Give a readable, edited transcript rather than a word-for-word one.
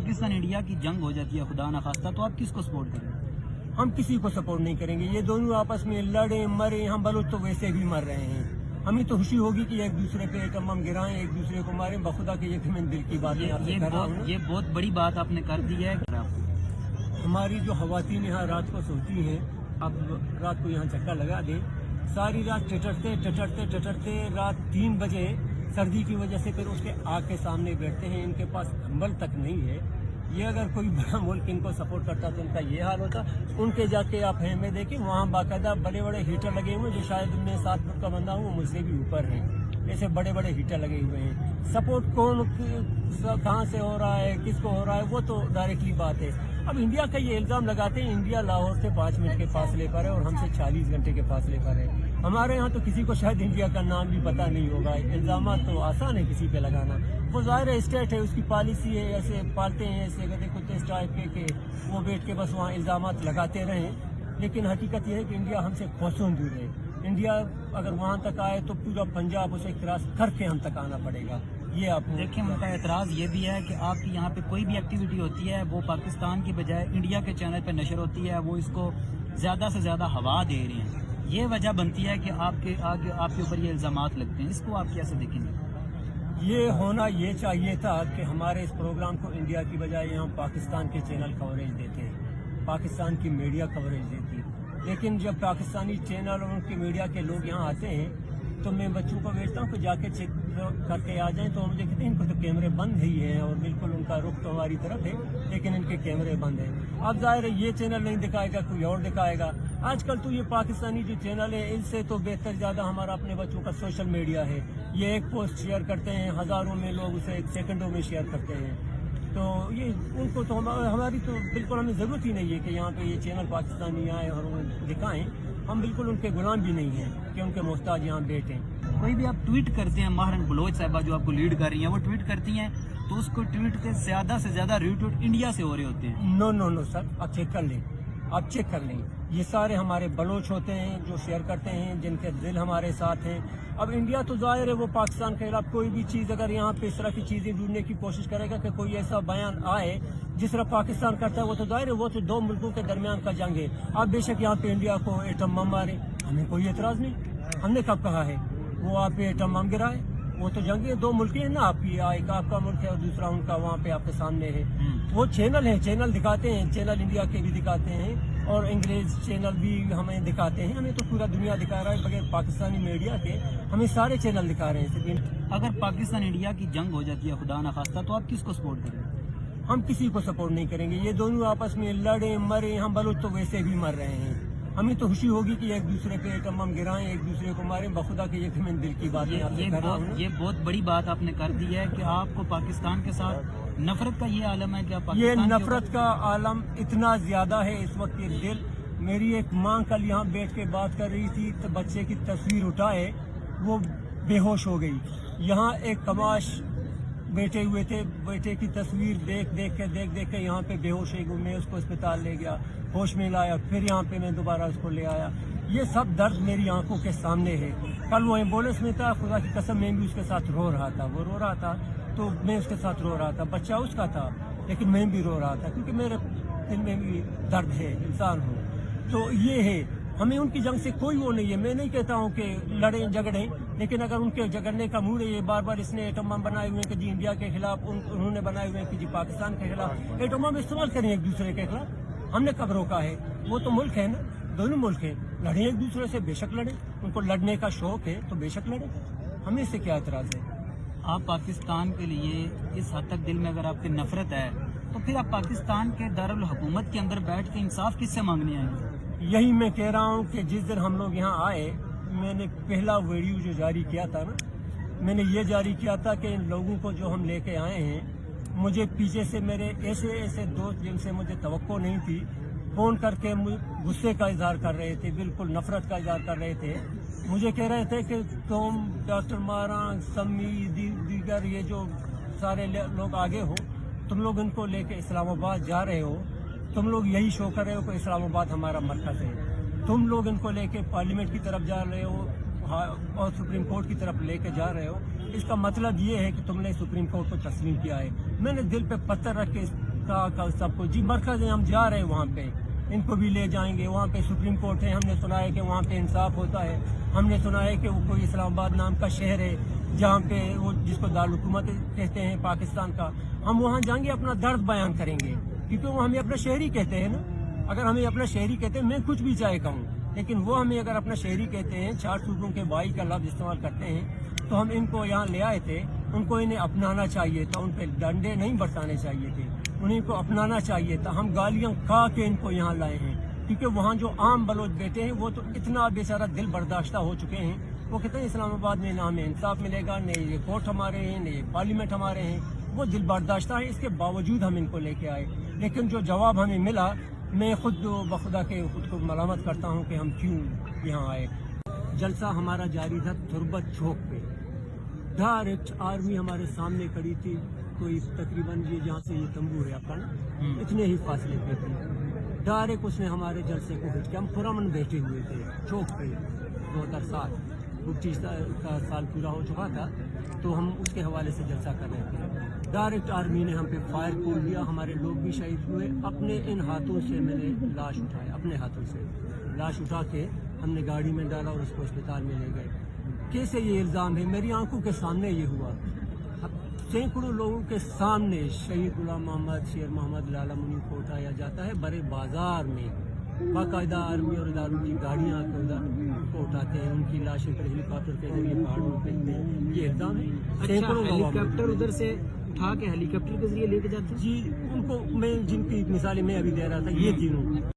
Pakistan India की जंग हो जाती है खुदा न खास्ता, तो आप किसको सपोर्ट करेंगे? हम किसी को सपोर्ट नहीं करेंगे। ये दोनों आपस में लड़े मरे, हम बलूच तो वैसे भी मर रहे हैं। हमें तो खुशी होगी कि एक दूसरे पे एटम बम गिराएं, एक दूसरे को मारें। बखुदा के ये मैं दिल की बात ये बहुत बड़ी बात आपने कर दी है। हमारी जो खवातीन यहाँ रात को सोती हैं, अब रात को यहाँ चक्का लगा दें, सारी रात टटरते रात 3 बजे सर्दी की वजह से फिर उसके आग के सामने बैठते हैं। इनके पास कंबल तक नहीं है। ये अगर कोई बड़ा मुल्क इनको सपोर्ट करता तो इनका ये हाल होता। उनके जाके आप हेमे देखें, वहाँ बाकायदा बड़े बड़े हीटर लगे हुए हैं, जो शायद मैं 7 फुट का बंदा हूँ, वो मुझसे भी ऊपर है। ऐसे बड़े बड़े हीटर लगे हुए हैं। सपोर्ट कौन कहाँ से हो रहा है, किसको हो रहा है, वो तो डायरेक्टली बात है। अब इंडिया का ये इल्ज़ाम लगाते हैं इंडिया लाहौर से 5 मिनट के फासले पर है और हमसे 40 घंटे के फासले पर है। हमारे यहाँ तो किसी को शायद इंडिया का नाम भी पता नहीं होगा। इल्ज़ाम तो आसान है किसी पे लगाना। वो ज़ाहिर है स्टेट है, उसकी पॉलिसी है, ऐसे पालते हैं ऐसे गधे कुत्ते इस टाइप के वो बैठ के बस वहाँ इल्ज़ाम लगाते रहें। लेकिन हकीकत ये है कि इंडिया हमसे कोसों दूर है। इंडिया अगर वहाँ तक आए तो पूरा पंजाब उसे क्रॉस करके हम तक आना पड़ेगा। ये आप देखिए, उनका एतराज़ ये भी है कि आपकी यहाँ पे कोई भी एक्टिविटी होती है वो पाकिस्तान की बजाय इंडिया के चैनल पे नशर होती है, वो इसको ज़्यादा से ज़्यादा हवा दे रही हैं। ये वजह बनती है कि आपके ऊपर ये इल्ज़ामात लगते हैं। इसको आप कैसे देखेंगे? ये होना ये चाहिए था कि हमारे इस प्रोग्राम को इंडिया की बजाय यहाँ पाकिस्तान के चैनल कवरेज देते हैं, पाकिस्तान की मीडिया कवरेज देती है। लेकिन जब पाकिस्तानी चैनल और उनके मीडिया के लोग यहाँ आते हैं तो मैं बच्चों को भेजता हूँ कि जाके चेक करके आ जाएं, तो मुझे कहते हैं इनको तो कैमरे बंद ही है और बिल्कुल उनका रुख तो हमारी तरफ है, लेकिन इनके कैमरे बंद है। अब जाहिर है ये चैनल नहीं दिखाएगा, कोई और दिखाएगा। आजकल तो ये पाकिस्तानी जो चैनल है इनसे तो बेहतर ज़्यादा हमारा अपने बच्चों का सोशल मीडिया है। ये एक पोस्ट शेयर करते हैं, हज़ारों में लोग उसे सेकंडों में शेयर करते हैं। तो ये उनको तो हमारी तो बिल्कुल हमें ज़रूरत ही नहीं है कि यहाँ पे ये चैनल पाकिस्तानी आए और उन्हें दिखाएं। हम बिल्कुल उनके गुलाम भी नहीं हैं कि उनके मोहताज यहाँ बैठें। कोई भी आप ट्वीट करते हैं, महारन बलोच साहिबा जो आपको लीड कर रही हैं, वो ट्वीट करती हैं तो उसको ट्वीट के ज़्यादा से ज़्यादा रीट्वीट इंडिया से हो रहे होते हैं। नो सर, आप चेक कर लें, आप चेक कर लें। ये सारे हमारे बलोच होते हैं जो शेयर करते हैं, जिनके दिल हमारे साथ हैं। अब इंडिया तो जाहिर है वो पाकिस्तान के खिलाफ कोई भी चीज़ अगर यहाँ पे इस तरह की चीज़ें ढूंढने की कोशिश करेगा कि कोई ऐसा बयान आए जिस तरह पाकिस्तान करता है, वो तो जाहिर है वो तो 2 मुल्कों के दरमियान का जंग है। आप बेशक यहाँ पे इंडिया को एटम बम मारे, हमें कोई एतराज़ नहीं। हमने कब कहा है वो आप पे एटम बम गिराए? वो तो जंग है, 2 मुल्क है ना, आपकी एक आपका मुल्क है और दूसरा उनका वहाँ पे आपके सामने है। वो चैनल है, चैनल दिखाते हैं, चैनल इंडिया के भी दिखाते हैं और अंग्रेज चैनल भी हमें दिखाते हैं। हमें तो पूरा दुनिया दिखा रहा है, बगैर पाकिस्तानी मीडिया के हमें सारे चैनल दिखा रहे हैं। अगर पाकिस्तान इंडिया की जंग हो जाती है खुदा न खास्ता, तो आप किसको सपोर्ट करेंगे? हम किसी को सपोर्ट नहीं करेंगे। ये दोनों आपस में लड़े मरे, हम बलूच तो वैसे भी मर रहे हैं। हमें तो खुशी होगी कि एक दूसरे पे एटम बम गिराएं, एक दूसरे को मारें। बखुदा के ये मैं दिल की बात ये बहुत बड़ी बात आपने कर दी है कि आपको पाकिस्तान के साथ नफरत का ये आलम है कि आप ये नफरत का आलम इतना ज्यादा है इस वक्त। ये दिल, मेरी एक माँ कल यहाँ बैठ के बात कर रही थी तो बच्चे की तस्वीर उठाए, वो बेहोश हो गई। यहाँ एक कमाश बैठे हुए थे, बेटे की तस्वीर देख के यहाँ पे बेहोश हो गई। मैं उसको अस्पताल ले गया, होश में लाया, फिर यहाँ पे मैं दोबारा उसको ले आया। ये सब दर्द मेरी आंखों के सामने है। कल वो एम्बुलेंस में था, खुदा की कसम मैं भी उसके साथ रो रहा था। वो रो रहा था तो मैं उसके साथ रो रहा था। बच्चा उसका था लेकिन मैं भी रो रहा था, क्योंकि मेरे दिल में भी दर्द है, इंसान हूँ। तो ये है, हमें उनकी जंग से कोई वो नहीं है। मैं नहीं कहता हूँ कि लड़ें झगड़ें, लेकिन अगर उनके झगड़ने का मूड है, ये बार बार इसने एटम बम बनाए हुए हैं कि जी इंडिया के खिलाफ, उन्होंने बनाए हुए हैं कि जी पाकिस्तान के खिलाफ। एटम बम इस्तेमाल करें एक दूसरे के खिलाफ, हमने कब रोका है? वो तो मुल्क है ना, दोनों मुल्क हैं, लड़ें एक दूसरे से, बेशक लड़ें। उनको लड़ने का शौक है तो बेशक लड़ें, हमें इससे क्या एतराज़ है? आप पाकिस्तान के लिए इस हद तक दिल में अगर आपकी नफरत है तो फिर आप पाकिस्तान के दारुल हुकूमत के अंदर बैठ के इंसाफ किससे मांगने आएंगे? यही मैं कह रहा हूँ कि जिस दिन हम लोग यहाँ आए, मैंने पहला वीडियो जो जारी किया था ना, मैंने ये जारी किया था कि इन लोगों को जो हम लेके आए हैं, मुझे पीछे से मेरे ऐसे दोस्त जिनसे मुझे तवक्को नहीं थी, फ़ोन करके गुस्से का इजहार कर रहे थे, बिल्कुल नफरत का इजहार कर रहे थे। मुझे कह रहे थे कि तुम डॉक्टर मारा, सम्मी, दीगर ये जो सारे लोग आगे हो, तुम लोग इनको लेके इस्लामाबाद जा रहे हो, तुम लोग यही शो कर रहे हो कि इस्लामाबाद हमारा मरकज़ है। तुम लोग इनको लेके पार्लियामेंट की तरफ जा रहे हो और सुप्रीम कोर्ट की तरफ लेके जा रहे हो। इसका मतलब ये है कि तुमने सुप्रीम कोर्ट को तस्लीम किया है। मैंने दिल पे पत्थर रख के कहा सबको जी मरकज है, हम जा रहे हैं वहाँ पे, इनको भी ले जाएंगे। वहाँ पे सुप्रीम कोर्ट है, हमने सुना है कि वहाँ पे इंसाफ होता है। हमने सुना है कि वो कोई इस्लामाबाद नाम का शहर है जहाँ पे वो जिसको दारुल हुकूमत कहते हैं पाकिस्तान का, हम वहाँ जाएंगे, अपना दर्द बयान करेंगे, क्योंकि वो हमें अपना शहरी कहते हैं ना। अगर हमें अपना शहरी कहते हैं, मैं कुछ भी चाहे कहूँ, लेकिन वो हमें अगर अपना शहरी कहते हैं, 4 सूबों के भाई का लफ्ज़ इस्तेमाल करते हैं, तो हम इनको यहाँ ले आए थे। उनको इन्हें अपनाना चाहिए था, उन पर डंडे नहीं बरसाने चाहिए थे, उन्हीं को अपनाना चाहिए था। हम गालियाँ खा के इनको यहाँ लाए हैं, क्योंकि वहाँ जो आम बलोच बेटे हैं वो तो इतना बेचारा दिल बर्दाश्ता हो चुके हैं। वो कहते हैं इस्लामाबाद में ना हमें इंसाफ मिलेगा, न ये कोर्ट हमारे हैं, न ये पार्लियामेंट हमारे हैं। वो दिल बर्दाश्ता है, इसके बावजूद हम इनको लेके आए। लेकिन जो जवाब हमें मिला, मैं खुद बखुदा के खुद को मलामत करता हूँ कि हम क्यों यहाँ आए। जलसा हमारा जारी था तुरबत चौक पे, डायरेक्ट आर्मी हमारे सामने खड़ी थी, कोई तकरीबन ये जहाँ से ये तंबू है आपका ना, इतने ही फासले पे थी। डायरेक्ट उसने हमारे जलसे को हिट किया। हम पुरमन बैठे हुए थे चौक पे, 2007 30 का साल पूरा हो चुका था, तो हम उसके हवाले से जलसा कर रहे थे। डायरेक्ट आर्मी ने हम पे फायर खोल दिया, हमारे लोग भी शहीद हुए। अपने इन हाथों से मैंने लाश उठाया, अपने हाथों से लाश उठा के हमने गाड़ी में डाला और उसको अस्पताल में ले गए। कैसे ये इल्ज़ाम है? मेरी आंखों के सामने ये हुआ, सैकड़ों लोगों के सामने शहीद गुलाम मोहम्मद, शेर मोहम्मद, लाला मुनीर को उठाया जाता है बड़े बाजार में, बाकायदा आर्मी और इदारों की गाड़ियाँ आकर उधर को उठाते हैं, उनकी लाशें पर हेलीकॉप्टर के जरिए पहाड़ों में फेंकते हैं। ये इल्ज़ाम है। सैकड़ों हेलीकॉप्टर उधर से उठा के हेलीकॉप्टर के जरिए लेके जाते हैं जी। उनको मैं जिनकी मिसालें मैं अभी दे रहा था, ये तीनों